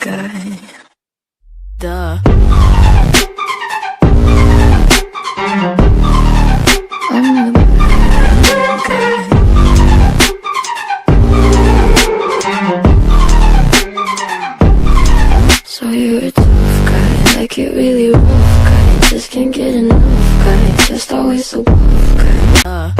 guy. Duh. I'm the bad guy. So you're a tough guy, like it really rough guy. Just can't get enough guy, just always so buff guy.